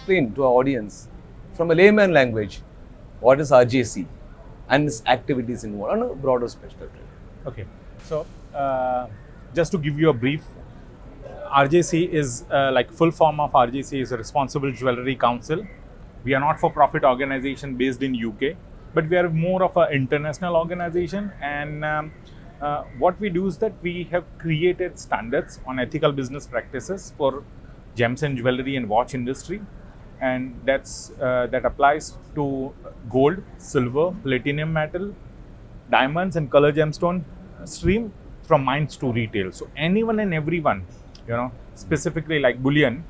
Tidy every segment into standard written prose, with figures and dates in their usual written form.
explain to our audience from a layman language what is RJC and its activities involved on a broader perspective? Okay, so just to give you a brief, RJC is like full form of RJC is a Responsible Jewellery Council. We are not for profit organization based in UK, but we are more of an international organization. And what we do is that we have created standards on ethical business practices for gems and jewellery and watch industry, and that applies to gold, silver, platinum metal, diamonds and color gemstone stream from mines to retail. So anyone and everyone, specifically like bullion,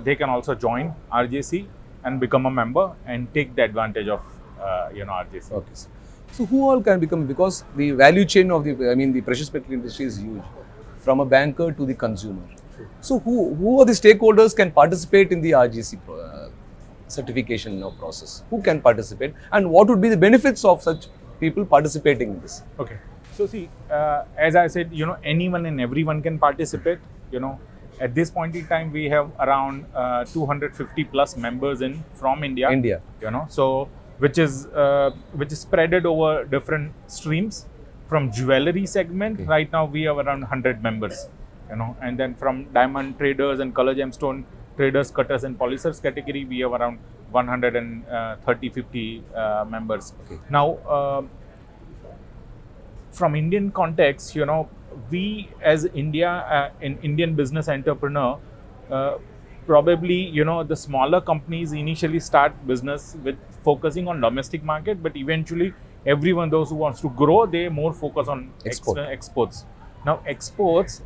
they can also join RJC and become a member and take the advantage of, RJC. Okay. So who all can become, because the value chain of the precious metal industry is huge, from a banker to the consumer. So who are the stakeholders can participate in the RJC certification process? Who can participate, and what would be the benefits of such people participating in this? Okay. So see, as I said, anyone and everyone can participate. At this point in time, we have around 250 plus members from India. So which is spreaded over different streams. From jewellery segment, okay, right now we have around 100 members. And then from diamond traders and color gemstone traders, cutters and polishers category, we have around 150 members. Okay. Now, from Indian context, we as India, an Indian business entrepreneur, probably, the smaller companies initially start business with focusing on domestic market, but eventually everyone, those who wants to grow, they more focus on exports. Now, exports,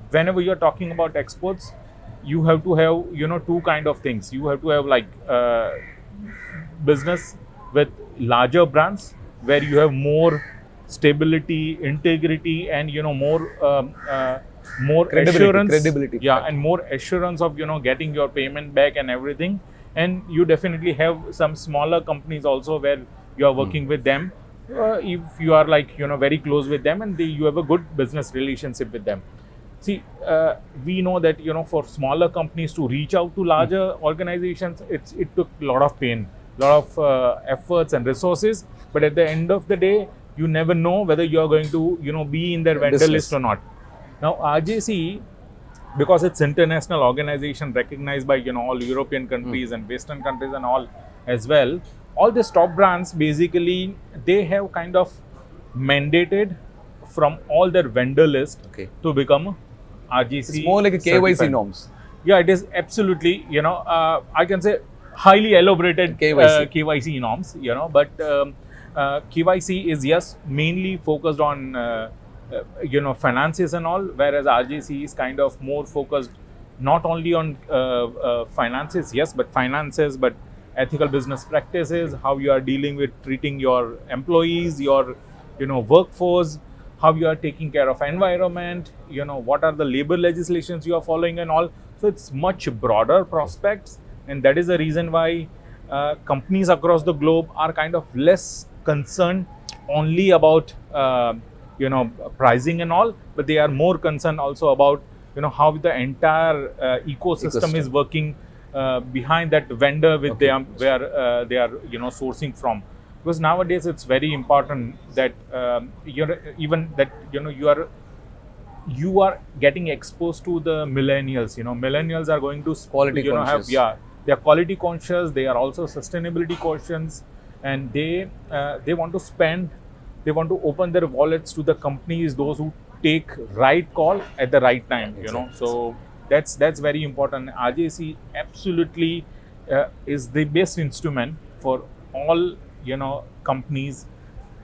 whenever you're talking about exports, you have to have, two kind of things. You have to have like business with larger brands where you have more stability, integrity, and more credibility. Yeah, and more assurance of getting your payment back and everything. And you definitely have some smaller companies also where you are working with them. If you are like very close with them and you have a good business relationship with them. See, we know that for smaller companies to reach out to larger organizations, it took a lot of pain, a lot of efforts and resources. But at the end of the day, you never know whether you are going to be in their vendor list or not. Now RJC, because it's international organization recognized by all European countries and Western countries and all as well, all these top brands basically they have kind of mandated from all their vendor list to become RJC. It's more like a KYC certified norms. Yeah, it is absolutely, I can say highly elaborated KYC norms, but KYC is, yes, mainly focused on, finances and all, whereas RJC is kind of more focused not only on finances, yes, but finances, but ethical business practices, how you are dealing with treating your employees, your, workforce, how you are taking care of environment, what are the labor legislations you are following and all. So it's much broader prospects, and that is the reason why companies across the globe are kind of less concerned only about pricing and all, but they are more concerned also about how the entire ecosystem is working behind that vendor with them, where they are sourcing from. Because nowadays it's very important that you are getting exposed to the millennials. Millennials are going to quality conscious. They are quality conscious. They are also sustainability conscious, and they want to spend. They want to open their wallets to the companies, those who take right call at the right time. So that's very important. RJC absolutely is the best instrument for all companies,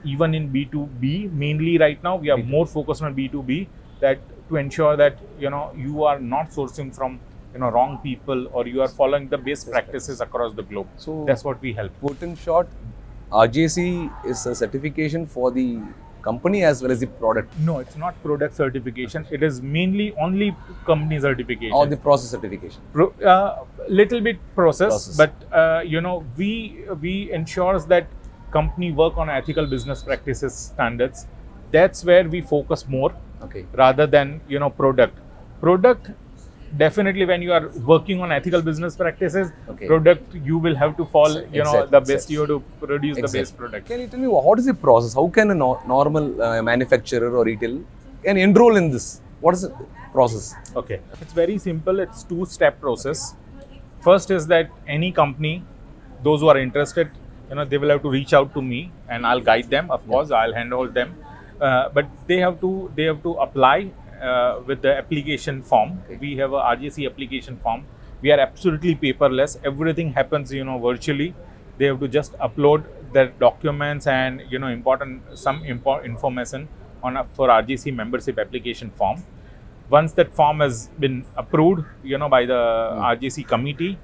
even in B2B. Mainly right now we are more focused on B2B, that to ensure that you are not sourcing from wrong people, or you are following the best practices across the globe. So that's what we help. Put in short, RJC is a certification for the company as well as the product. No, it's not product certification. It is mainly only company certification. Or the process certification. Little bit process. But we ensures that company work on ethical business practices standards. That's where we focus more, rather than product. Product definitely when you are working on ethical business practices, Okay. product you will have to fall, you know, Exactly, the best. exactly. You have to produce the best Exactly. product. Can you tell me what is the process? How can a normal manufacturer or retail can enroll in this? What is the process? Okay, it's very simple. It's two-step process. First is that any company, those who are interested, you know, they will have to reach out to me, and I'll guide them. Of course, I'll handhold them, but they have to apply with the application form. Okay. We have a RJC application form. We are absolutely paperless. Everything happens, you know, virtually. They have to just upload their documents and, you know, some information on for RJC membership application form. Once that form has been approved, you know, by the RJC committee,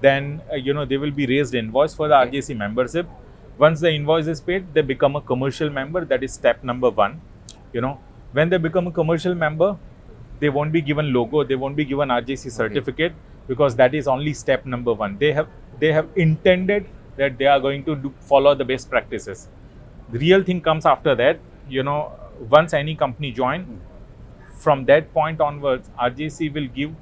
then you know, they will be raised invoice for the RJC membership. Once the invoice is paid, they become a commercial member. That is step number 1. You know, when they become a commercial member, they won't be given logo, they won't be given RJC certificate, because that is only step number 1. They have intended that they are going to follow the best practices. The real thing comes after that. You know, once any company join, from that point onwards, RJC will give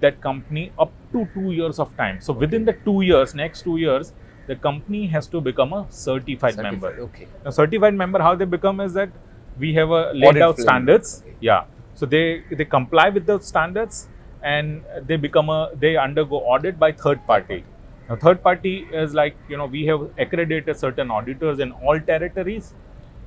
that company up to 2 years of time. So within the 2 years, next 2 years, the company has to become a certified member. Okay. Now, certified member, how they become is that we have a laid Audit out frame. standards. Okay. Yeah. So they comply with those standards, and they undergo audit by third party. Now, third party is like, you know, we have accredited certain auditors in all territories.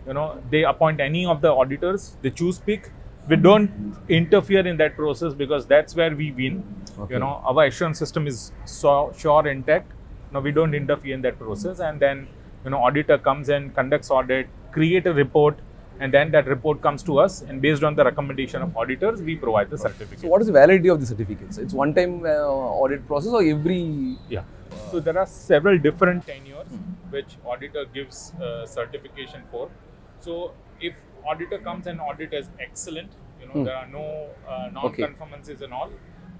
You know, they appoint any of the auditors, they choose pick. We don't interfere in that process, because that's where we win. Okay. You know, our assurance system is so sure intact. No, we don't interfere in that process. And then, you know, auditor comes in, conducts audit, create a report, and then that report comes to us, and based on the recommendation of auditors, we provide the certificate. So what is the validity of the certificates? It's one-time audit process or every? Yeah. So there are several different tenures which auditor gives certification for. So if auditor comes and audit is excellent, you know, there are no non-conformances and all,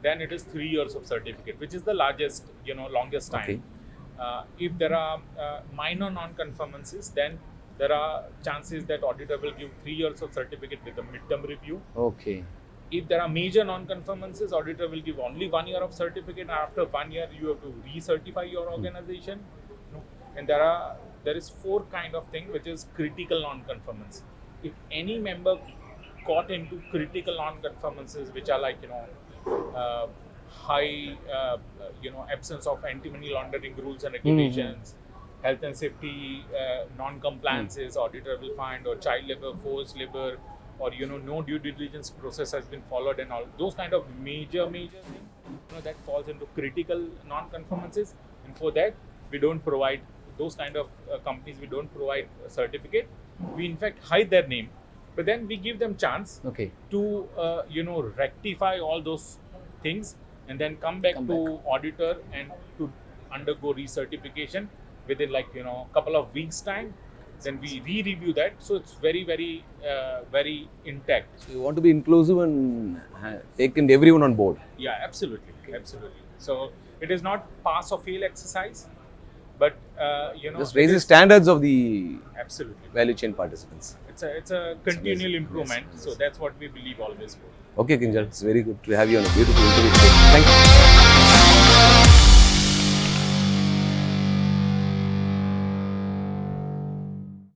then it is 3 years of certificate, which is the largest, you know, longest time. Okay. If there are minor non-conformances, then there are chances that auditor will give 3 years of certificate with a midterm review. Okay. If there are major non-conformances, auditor will give only 1 year of certificate, and after 1 year you have to recertify your organization. You know, and there is 4 kind of thing, which is critical non-conformance. If any member caught into critical non-conformances, which are like, you know, high, you know, absence of anti-money laundering rules and regulations, health and safety non-compliances, auditor will find, or child labor, forced labor, or, you know, no due diligence process has been followed, and all those kind of major things, you know, that falls into critical non-conformances. And for that, we don't provide those kind of companies. We don't provide a certificate. We in fact hide their name, but then we give them chance to you know, rectify all those things, and then come back to auditor and to undergo recertification within, like, you know, couple of weeks time. Then we re-review that, so it's very very intact. So you want to be inclusive and taken everyone on board. Yeah, absolutely, absolutely. So it is not pass or fail exercise, but you know, Just raise the standards of the absolutely value chain participants. it's a continual improvement. Yes. So that's what we believe always for. Okay, Kinjal, it's very good to have you on a beautiful interview. Thank you.